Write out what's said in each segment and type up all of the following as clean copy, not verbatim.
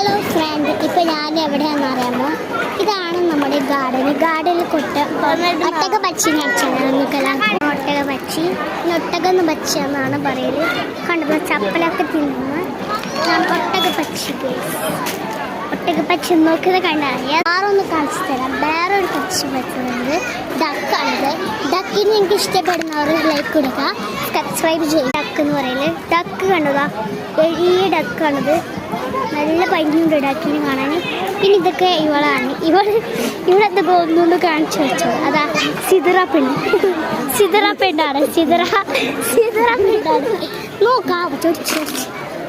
Hello friend, ഇപ്പൊ ഞാൻ എവിടെയാണെന്ന് അറിയാമോ? ഇതാണ് നമ്മുടെ ഗാർഡനിൽ ഒട്ടക പക്ഷി ഒട്ടക പക്ഷി ഒട്ടകന്ന് പക്ഷി എന്നാണ് പറയല്. കണ്ടപ്പോൾ ചപ്പലൊക്കെ തിന്നുന്ന ഒട്ടക പക്ഷി. ഒട്ടക പക്ഷി നോക്കുന്നത് കണ്ടാൽ വേറൊന്ന് കാണിച്ചു തരാം. വേറൊരു പക്ഷി പറ്റുന്നത് ഡക്കാണിത്. ഡക്കിന് എനിക്ക് ഇഷ്ടപ്പെടുന്നവർ ലൈക്ക് കൊടുക്കുക, സബ്സ്ക്രൈബ് ചെയ്യുക. ഡക്ക് എന്ന് പറയുന്നത് ഡക്ക് കണ്ടതാ, വലിയ ഡക്കാണിത്. നല്ല ഭംഗിയുണ്ട് ഡക്കിന് കാണാൻ. പിന്നെ ഇതൊക്കെ ഇവളാണ്. ഇവളെന്ത് ഒന്നുകൊണ്ട് കാണിച്ചു വെച്ചോ. അതാ സിദറ പെണ്ണാണ്. നോക്കാം,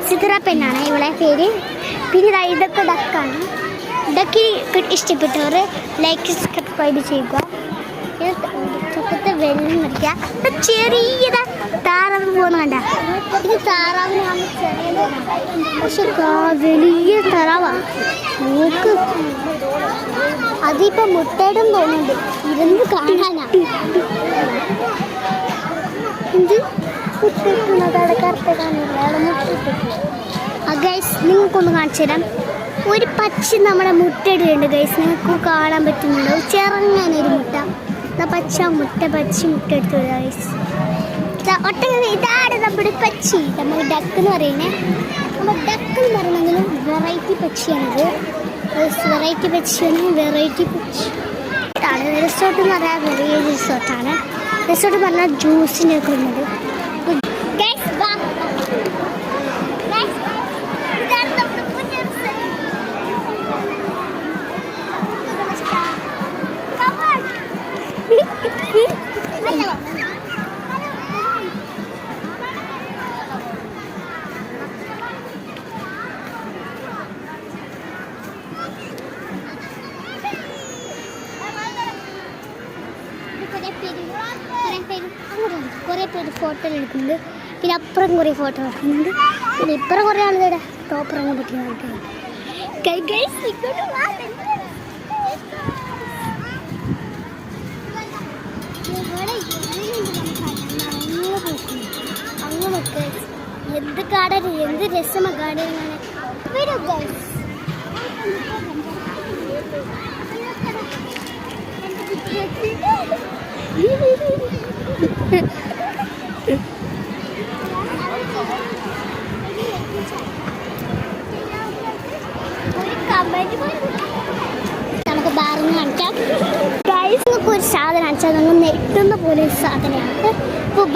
സിദറ പെണ്ണാണ് ഇവളെ പേര്. പിന്നെ ഇതൊക്കെ ഡക്കാണ്. ഡക്കിന് ഇഷ്ടപ്പെട്ടവർ ലൈക്ക് സബ്സ്ക്രൈബ് ചെയ്യുക. ചുക്കത്തെ വെള്ളം നിൽക്കുക. ചെറിയതാ താറാവ് പോകുന്ന കണ്ട. ഇത് താറാവിനാണ് ചെറിയത്, പക്ഷെ വലിയ താറാവാണ്. നോക്ക്, അതിപ്പോ മുട്ടയിടും തോന്നുന്നുണ്ട്. ഇരുന്ന് കാണാനാ എന്ത് മുട്ടിട്ടുള്ളത്. അവിടെ കറുത്ത കാണില്ല, അവിടെ മുട്ടിട്ടു. ഗൈസ് നിങ്ങൾക്കൊന്ന് കാണിച്ചു തരാം. ഒരു പക്ഷി നമ്മുടെ മുട്ടയിടുന്നുണ്ട് ഗൈസ്. നിങ്ങൾക്ക് കാണാൻ പറ്റുന്നുണ്ടോ? ചെറുങ്ങനൊരു മുട്ട. പച്ച പക്ഷി മുട്ട എടുത്തു ഗൈസ്. ഇതാണ് നമ്മുടെ പക്ഷി, നമ്മൾ ഡക്ക് എന്ന് പറയുന്നത്. നമ്മൾ ഡക്ക് എന്ന് പറയുന്നെങ്കിലും വെറൈറ്റി പക്ഷിയാണിത്. വെറൈറ്റി പക്ഷിയാണ്. റിസോർട്ട് എന്ന് പറയാൻ വലിയ റിസോർട്ടാണ്. റിസോർട്ട് പറഞ്ഞാൽ ജ്യൂസിൻ്റെ ഒക്കെ ഉണ്ട്. കുറേ പേര് ഫോട്ടോ എടുക്കുന്നുണ്ട്. പിന്നെ അപ്പുറം കുറേ ഫോട്ടോ എടുക്കുന്നുണ്ട്. പിന്നെ ഇപ്പുറം കുറേ ആളുകളുടെ ടോപ്പറങ്ങ് പറ്റുന്നുണ്ട്. അങ്ങനൊക്കെ എന്ത് ഗാർഡൻ, എന്ത് രസമാണ് ഗാർഡനാണ്. വരൂ ഗൈസ്. നമുക്ക് ബാറിന് കാണിക്കാം ഗൈസ്. നമുക്ക് ഒരു സാധനം കാണിച്ചാൽ നമ്മൾ നെട്ടുന്ന പോലെ ഒരു സാധനമാണ്. ഇപ്പോൾ